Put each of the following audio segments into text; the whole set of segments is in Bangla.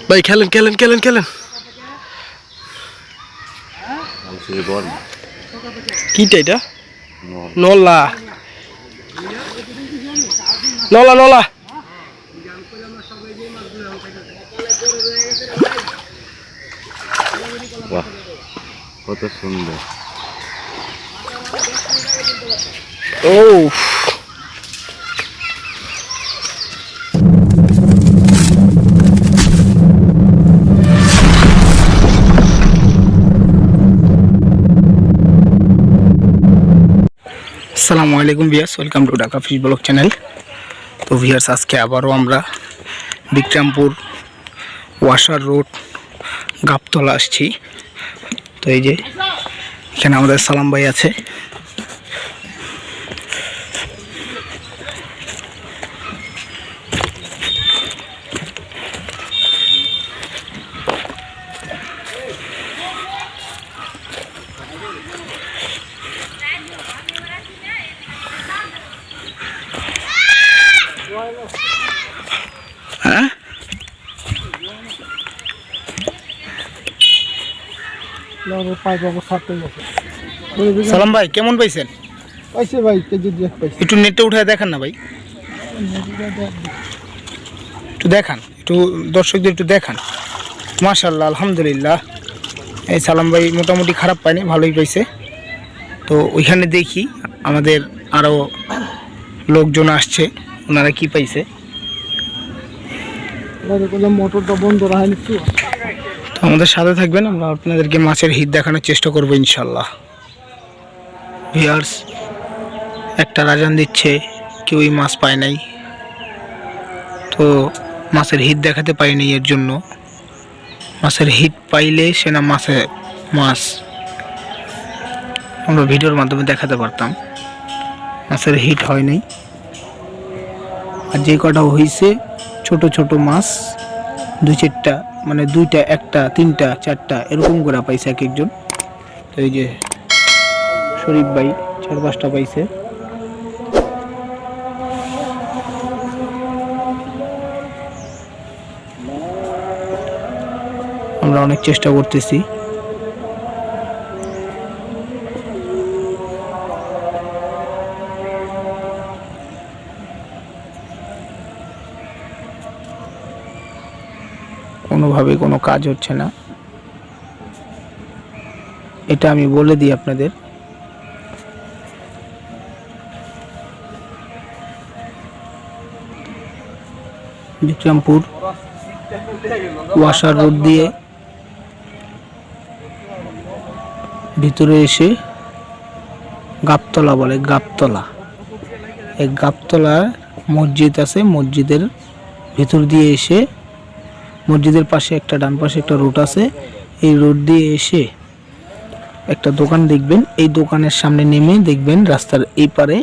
ভাই খেলেন খেলেন খেলেন খেলেন। কিটা এটা? নলা নলা নলা। বাহ, কত সুন্দর। ও আসসালামু আলাইকুম viewers, welcome to Dhaka fish blog channel. তো ভিউয়ার্স, আজকে আবারও আমরা বিক্রমপুর ওয়াসার রোড গাবতলা আসছি। তো এই যে এখানে আমাদের সালাম ভাই আছে। হ্যাঁ, সালাম ভাই কেমন পাইছেন? পাইছে ভাই, কেজি দিয়ে পাইছে। একটু নেটে উঠে দেখান না ভাই, একটু দেখান, একটু দর্শকদের একটু দেখান। মাশাআল্লাহ, আলহামদুলিল্লাহ। এই সালাম ভাই মোটামুটি খারাপ পায়নি, ভালোই পাইছে। তো ওইখানে দেখি আমাদের আরও লোকজন আসছে, ওনারা কি পাইছে। মোটরটা বন্ধ রাখেন একটু। তো আমাদের সাথে থাকবেন, আমরা আপনাদেরকে মাছের হিট দেখানোর চেষ্টা করবো ইনশাল্লাহ। ভিউয়ার্স, একটা রাজান দিচ্ছে, কেউই মাছ পায় নাই। তো মাছের হিট দেখাতে পারিনি, এর জন্য মাছের হিট পাইলে সে না মাছ আমরা ভিডিওর মাধ্যমে দেখাতে পারতাম। মাছের হিট হয় নাই, আর যে কটা হয়েছে ছোট ছোট মাছ, দুই চারটা, মানে দুইটা, একটা, তিনটা, চারটা এরকম করে পাইছে এক একজন। তো এই যে শরীফ ভাই 4-5টা পাইছে। আমরা অনেক চেষ্টা করতেছি। কোনোভাবে কোনো কাজ হচ্ছে না, এটা আমি বলে দিই আপনাদের। বিক্রমপুর ওয়াসার রোড দিয়ে ভিতরে এসে গাবতলা বলে, গাবতলা। এই গাবতলার মসজিদ আছে, মসজিদের ভিতর দিয়ে এসে, মসজিদের পাশে একটা, ডান পাশে একটা রোড আছে, এই রোড দিয়ে এসে একটা দোকান দেখবেন। এই দোকানের সামনে নেমে দেখবেন রাস্তার এই পারে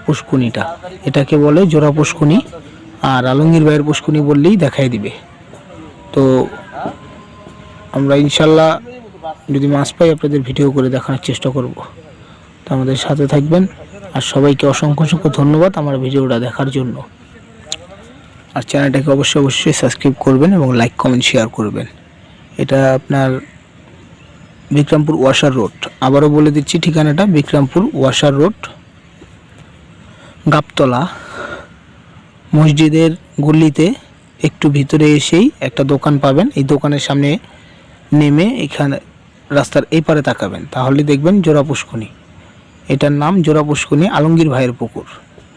পুষ্কুনিটা, এটাকে বলে জোড়া পুষ্কুনি। আর আলমগীর ভাইয়ের পুষ্কুনি বললেই দেখাই দিবে। তো আমরা ইনশাল্লাহ যদি মাছ পাই আপনাদের ভিডিও করে দেখানোর চেষ্টা করব। তো আমাদের সাথে থাকবেন, আর সবাইকে অসংখ্য অসংখ্য ধন্যবাদ আমার ভিডিওটা দেখার জন্য। আর চ্যানেলটাকে অবশ্যই সাবস্ক্রাইব করবেন এবং লাইক কমেন্ট শেয়ার করবেন। এটা আপনার বিক্রমপুর ওয়াসার রোড, আবারও বলে দিচ্ছি ঠিকানাটা, বিক্রমপুর ওয়াসার রোড গাবতলা মসজিদের গলিতে একটু ভিতরে এসেই একটা দোকান পাবেন। এই দোকানের সামনে নেমে এখানে রাস্তার এই পারে তাকাবেন, তাহলে দেখবেন জোড়া পুষ্কুনি। এটার নাম জোড়া পুষ্কুনি, আলমগীর ভাইয়ের পুকুর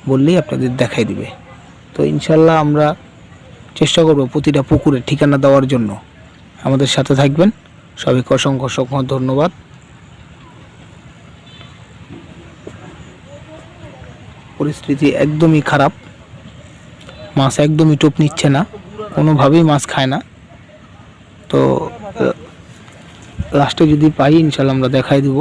বললেই আপনাদের দেখাই দিবে। তো ইনশাল্লাহ আমরা চেষ্টা করব প্রতিটা পুকুরের ঠিকানা দেওয়ার জন্য। আমাদের সাথে থাকবেন, সবাইকে অসংখ্য অসংখ্য ধন্যবাদ। পরিস্থিতি একদমই খারাপ, মাছ একদমই টোপ নিচ্ছে না, কোনোভাবেই মাছ খায় না। তো লাস্টে যদি পাই ইনশাল্লাহ আমরা দেখাই দিব।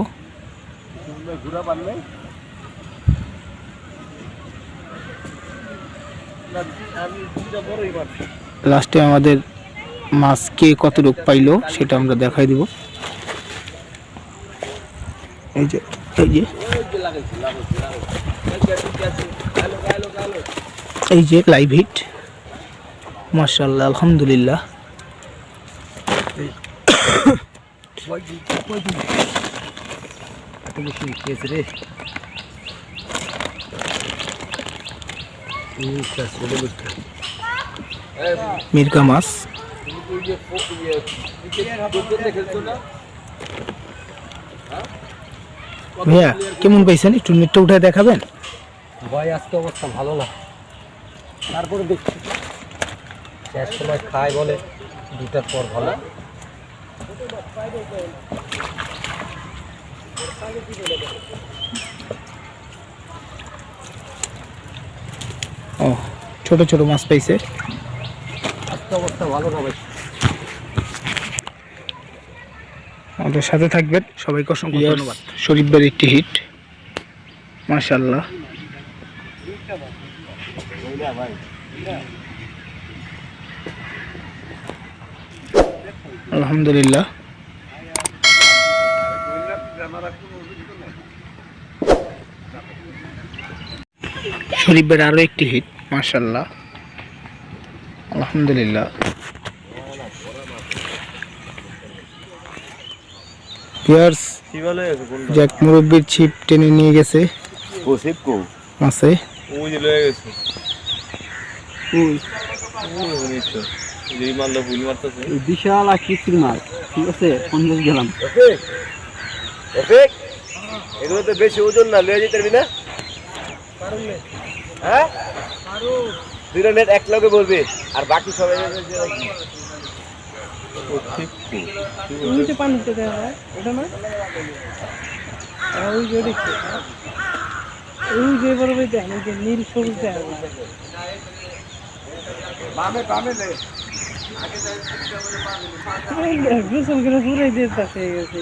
লাস্টে আমাদের মাছ কে কতটুকু পাইলো সেটা আমরা দেখাই দিব। এই যে এই যে লাইভ হিট মাশাআল্লাহ, আলহামদুলিল্লাহ। মির্কা মাছ। ভাইয়া কেমন পাইছেন, একটু নেটটা উঠে দেখাবেন? ভাই আজকে অবস্থা ভালো না, তারপরে দেখছি শেষ সময় খায় বলে 2টার পর ভালো। ও ছোট ছোট মাছ পাইছে। আজকে অবস্থা ভালো না ভাই। আমাদের সাথে থাকবেন, সবাইকে অসংখ্য ধন্যবাদ। শরীফ ভাইয়ের একটি হিট, মাশাআল্লাহ। আলহামদুলিল্লাহ। শরীফ ভাইয়ের আরো একটি হিট, মাশাআল্লাহ, আলহামদুলিল্লাহ। পিয়ার্স জ্যাক মুরব্বির ছিপ টেনে নিয়ে গেছে মাছে। বিশাল আকৃতির মাছ, ঠিক আছে, 50 গেলাম। এগুলো তো বেশি ওজন না, লয়ে যেতে পারবি না? হ্যাঁ, দুইটা নেট এক লগে বলবি, আর বাকি সবাই পানিতে দেওয়া হয় ওটা না, ওই যে দেখছি ওই যে বলবে দেন, ওই যে নীল সবুজ দেয় গোসল করে পুরাই দিতে হয়ে গেছে।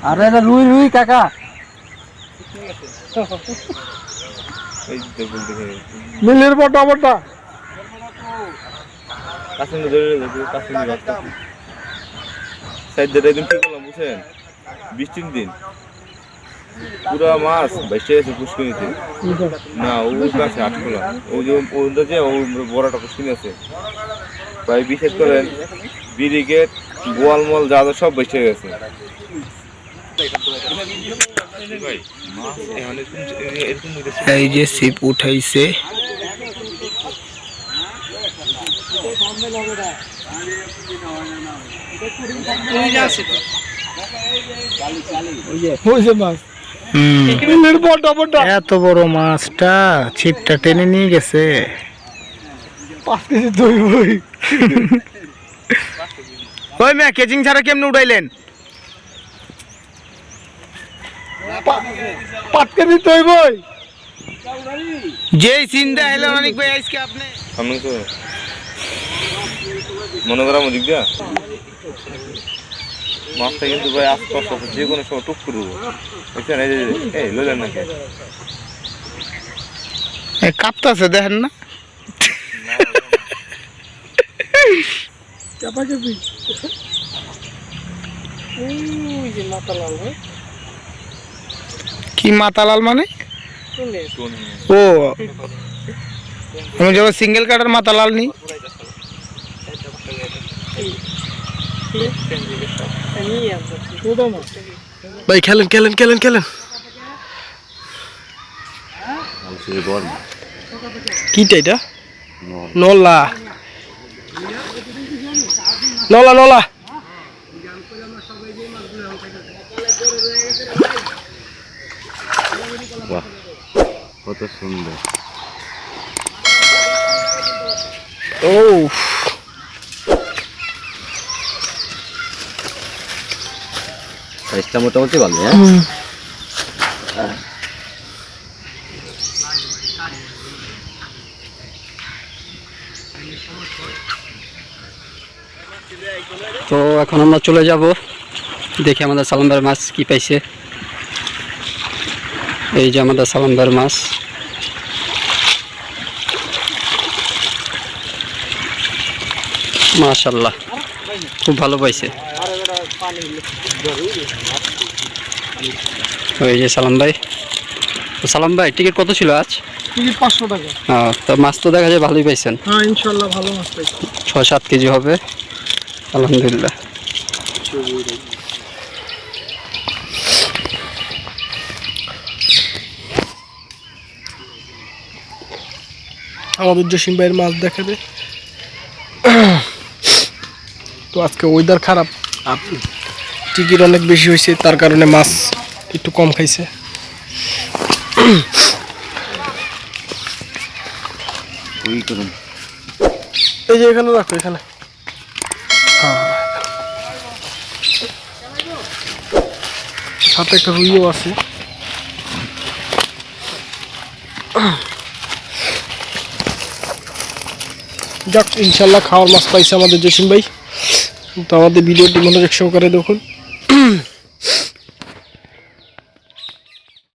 আরে এটা রুই রুই কাকা, মিলের বটা বটা বুঝছেন, বৃষ্টির দিন পুরা মাছ বেসে গেছে পুষ্কিনিতে। না ও গাছে আটকলা, ওই যে বড়টা পুষ্কিনি আছে প্রায়, বিশেষ করেন বিরিগেট গোয়ালমল যা যা সব বেসে গেছে। এই যে ছিপ উঠাইছে, এত বড় মাছটা ছিপটা টেনে নিয়ে গেছে। 5 কেজি দই বই। ওই মেয়ে কেচিং ছাড়া কেমনে উঠাইলেন? 5 কেজি দই বই। যেই চিন্তা এলো অনেক ভাই আজকে আপনি মনে করা মজিক দিয়া মাছটা কিন্তু ভাই আস্তে আস্তে যে কোনো সময় টুক করে দেবো, বুঝছেন? এই লইলেন নাকি কাঁপতাছে দেখেন না? চাপা চাপি ওই যে মাথা লাল হয়। কি মাতালাল মানে? চলে ও আমি যখন সিঙ্গেল কাটার মাতালাল নি। ভাই খেলেন খেলেন খেলেন খেলেন। কিটা এটা? নলা নলা নলা। বাহ, কত সুন্দর। ও সাইজটা মোটামুটি ভালো। হ্যাঁ তো এখন আমরা চলে যাব, দেখি আমাদের সালাম ভাইয়ের মাছ কি পাইছে। এই যে আমাদের সালাম ভাইয়ের মাছ, মাশাআল্লাহ খুব ভালো পাইছে। ওই যে সালাম ভাই। তো সালাম ভাই টিকিট কত ছিল আজ? টিকিট 500 টাকা। তো মাছ তো দেখা যায় ভালোই পাইছেন। হ্যাঁ ইনশাআল্লাহ ভালো মাছ পাইছি। 6-7 কেজি হবে আলহামদুলিল্লাহ। আমাদের জসিম ভাইয়ের মাছ দেখাবে। তো আজকে ওয়েদার খারাপ, টিকিট অনেক বেশি হয়েছে, তার কারণে মাছ একটু কম খাইছে। এই যে এখানে রাখো, এখানে। হ্যাঁ, সাথে একটা রুইও আছে। যাক ইনশাল্লাহ খাওয়ার মাছ পাইছে আমাদের জসিম ভাই। তো আমাদের ভিডিওটি মনোযোগ সহকারে দেখুন।